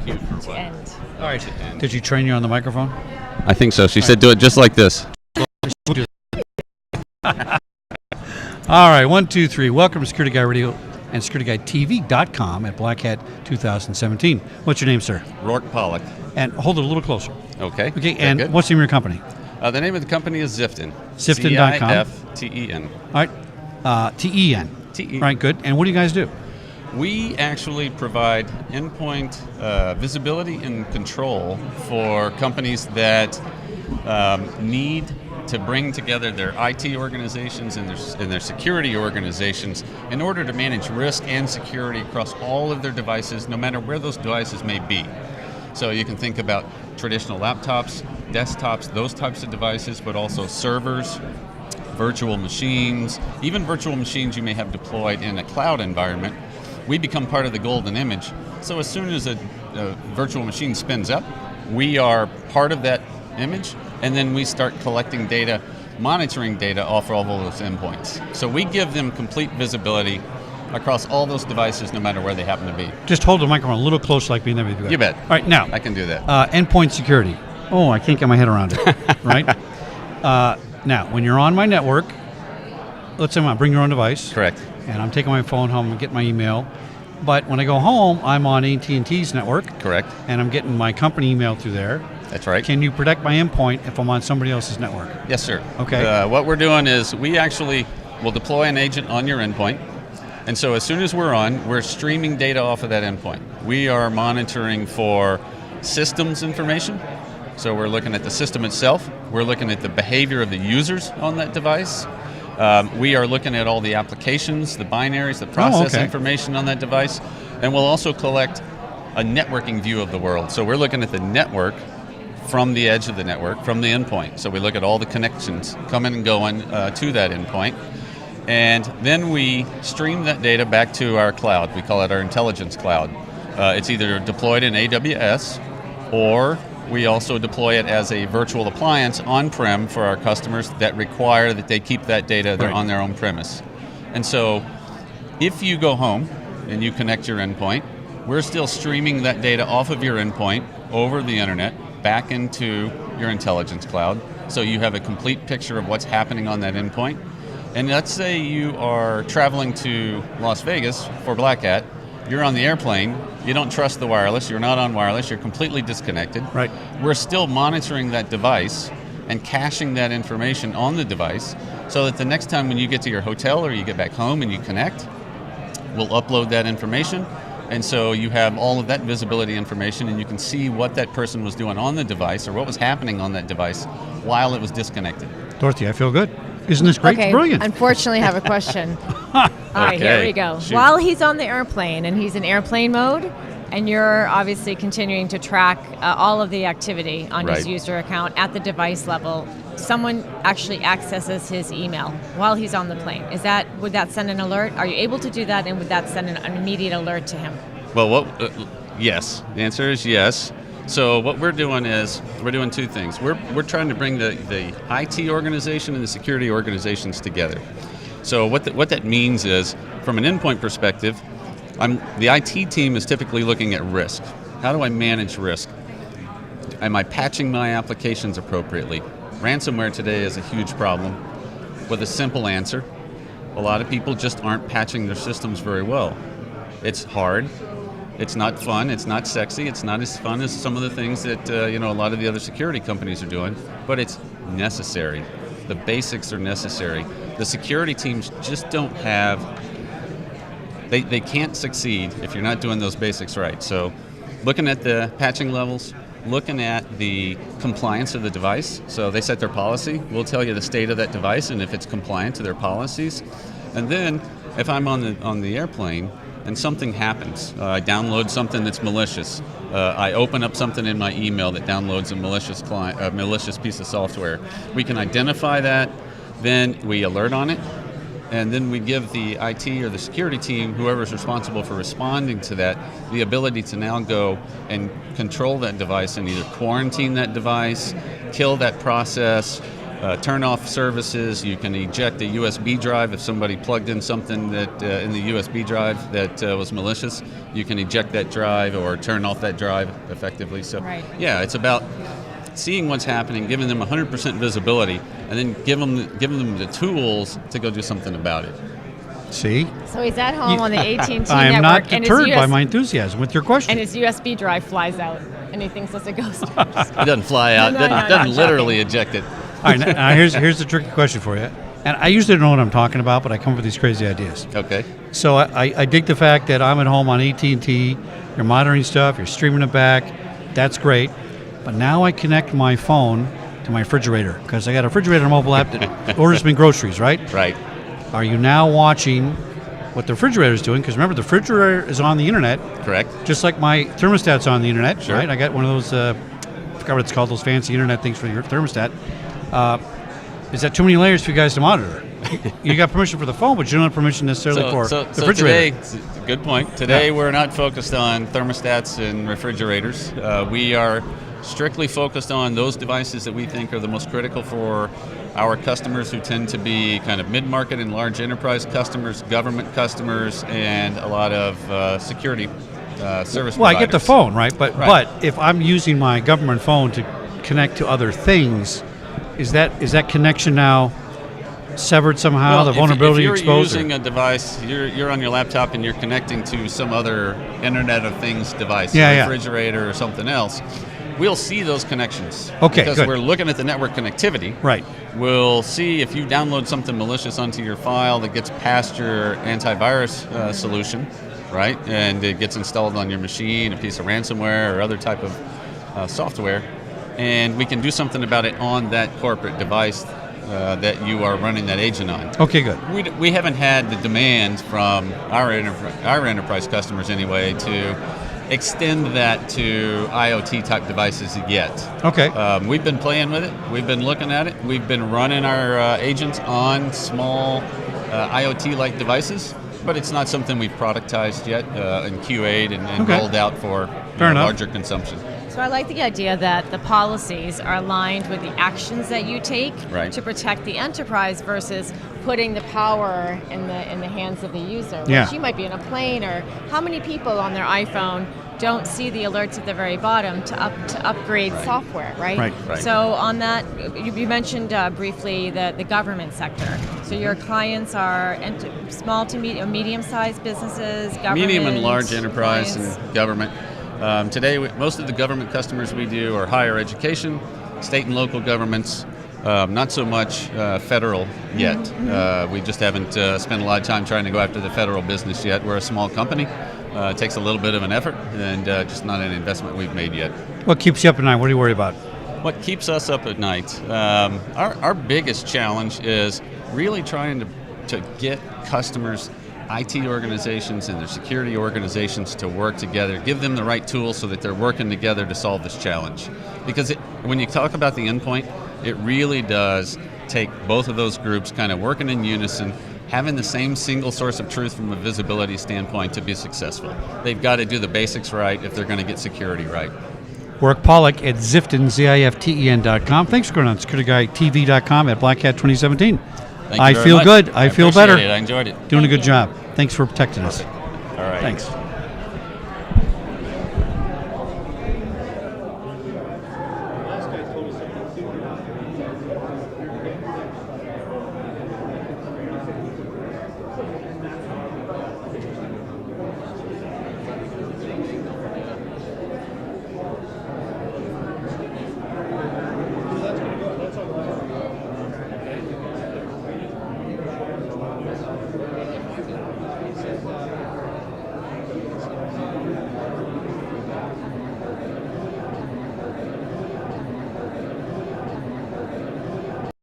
cue for what? End. All right. Did you train you on the microphone? I think so. She said do it just like this. All right, 1, 2, 3. Welcome to Security Guy Radio and SecurityGuideTV.com at Black Hat 2017. What's your name, sir? Roark Pollock. And hold it a little closer. Okay. Okay, Very and good. what's the name of your company? The name of the company is Ziften. Ziften.com. Ziften. All right, TEN. TEN. Right, good. And what do you guys do? We actually provide endpoint visibility and control for companies that need to bring together their IT organizations and their security organizations in order to manage risk and security across all of their devices, no matter where those devices may be. So you can think about traditional laptops, desktops, those types of devices, but also servers, virtual machines, even virtual machines you may have deployed in a cloud environment. We become part of the golden image. So as soon as a virtual machine spins up, we are part of that image, and then we start collecting data, monitoring data off of all those endpoints. So we give them complete visibility across all those devices, no matter where they happen to be. Just hold the microphone a little closer like me and then You bet. All right, now. I can do that. Endpoint security. Oh, I can't get my head around it, right? Now, when you're on my network, let's say I bring your own device. Correct. And I'm taking my phone home and getting my email. But when I go home, I'm on AT&T's network. Correct. And I'm getting my company email through there. That's right. Can you protect my endpoint if I'm on somebody else's network? Yes, sir. Okay. What we're doing is we actually will deploy an agent on your endpoint. And so as soon as we're on, we're streaming data off of that endpoint. We are monitoring for systems information. So we're looking at the system itself. We're looking at the behavior of the users on that device. We are looking at all the applications, the binaries, the process information on that device. And we'll also collect a networking view of the world. So we're looking at the network from the edge of the network, from the endpoint. So we look at all the connections coming and going to that endpoint. And then we stream that data back to our cloud. We call it our intelligence cloud. It's either deployed in AWS, or we also deploy it as a virtual appliance on-prem for our customers that require that they keep that data on their own premise. And so if you go home and you connect your endpoint, we're still streaming that data off of your endpoint over the internet back into your intelligence cloud. So you have a complete picture of what's happening on that endpoint. And let's say you are traveling to Las Vegas for Black Hat, you're on the airplane, you don't trust the wireless, you're not on wireless, you're completely disconnected. Right. We're still monitoring that device and caching that information on the device so that the next time when you get to your hotel or you get back home and you connect, we'll upload that information. And so you have all of that visibility information and you can see what that person was doing on the device or what was happening on that device while it was disconnected. Dorothy, I feel good. Isn't this great? Okay, Brilliant. Unfortunately, I have a question. All right, here we go. Shoot. While he's on the airplane and he's in airplane mode, and you're obviously continuing to track all of the activity on his user account at the device level, someone actually accesses his email while he's on the plane. Would that send an alert? Are you able to do that, and would that send an immediate alert to him? Well, yes. The answer is yes. So what we're doing is we're doing two things. We're trying to bring the IT organization and the security organizations together. So what that means is, from an endpoint perspective, the IT team is typically looking at risk. How do I manage risk? Am I patching my applications appropriately? Ransomware today is a huge problem with a simple answer. A lot of people just aren't patching their systems very well. It's hard. It's not fun, it's not sexy, it's not as fun as some of the things that a lot of the other security companies are doing, but it's necessary. The basics are necessary. The security teams just don't have, they can't succeed if you're not doing those basics right. So looking at the patching levels, looking at the compliance of the device. So they set their policy, we'll tell you the state of that device and if it's compliant to their policies. And then if I'm on the airplane, and something happens. I download something that's malicious. I open up something in my email that downloads a malicious piece of software. We can identify that, then we alert on it, and then we give the IT or the security team, whoever's responsible for responding to that, the ability to now go and control that device and either quarantine that device, kill that process, turn-off services. You can eject a USB drive if somebody plugged in something that in the USB drive that was malicious. You can eject that drive or turn off that drive effectively. So, yeah, it's about seeing what's happening, giving them 100% visibility, and then giving them the tools to go do something about it. See? So he's at home on the AT&T network. I am not deterred by my enthusiasm with your question. And his USB drive flies out, and he thinks it's a ghost. It doesn't fly out. Doesn't literally eject it. All right, now here's the tricky question for you. And I usually don't know what I'm talking about, but I come up with these crazy ideas. Okay. So I dig the fact that I'm at home on AT&T. You're monitoring stuff. You're streaming it back. That's great. But now I connect my phone to my refrigerator because I got a refrigerator mobile app that orders me groceries, right? Right. Are you now watching what the refrigerator is doing? Because remember, the refrigerator is on the internet. Correct. Just like my thermostat's on the internet, sure. Right? I got one of those, I forgot what it's called, those fancy internet things for your thermostat. Is that too many layers for you guys to monitor? You got permission for the phone, but you don't have permission necessarily for the refrigerator. Today, good point. Today we're not focused on thermostats and refrigerators. We are strictly focused on those devices that we think are the most critical for our customers, who tend to be kind of mid-market and large enterprise customers, government customers, and a lot of security service providers. I get the phone, right? But if I'm using my government phone to connect to other things, is that connection now severed somehow? The vulnerability exposed? If you're using a device, you're on your laptop and you're connecting to some other Internet of Things device, a refrigerator or something else, we'll see those connections. Okay, because good. we're looking at the network connectivity. Right. We'll see if you download something malicious onto your file that gets past your antivirus solution, right? And it gets installed on your machine, a piece of ransomware or other type of software. And we can do something about it on that corporate device that you are running that agent on. Okay, good. We haven't had the demand from our enterprise customers anyway to extend that to IoT type devices yet. Okay. We've been playing with it. We've been looking at it. We've been running our agents on small IoT-like devices, but it's not something we've productized yet and QA'd and rolled out for larger consumption. So I like the idea that the policies are aligned with the actions that you take to protect the enterprise versus putting the power in the hands of the user. Which you might be in a plane, or how many people on their iPhone don't see the alerts at the very bottom to upgrade software, right? So on that, you mentioned briefly the government sector. So your clients are small to medium-sized businesses, government, medium and large enterprise clients. and government. Today, most of the government customers we do are higher education, state and local governments, not so much federal yet. We just haven't spent a lot of time trying to go after the federal business yet. We're a small company. It takes a little bit of an effort, and just not an investment we've made yet. What keeps you up at night? What do you worry about? What keeps us up at night? Our biggest challenge is really trying to get customers, IT organizations and their security organizations to work together, give them the right tools so that they're working together to solve this challenge. Because when you talk about the endpoint, it really does take both of those groups kind of working in unison, having the same single source of truth from a visibility standpoint to be successful. They've got to do the basics right if they're going to get security right. Roark Pollock at Ziften, Ziften.com. Thanks for going on SecurityGuyTV.com at Black Hat 2017. Thank you very feel much. good. I feel better. I enjoyed it. Doing a good job. Thanks for protecting us. All right. Thanks.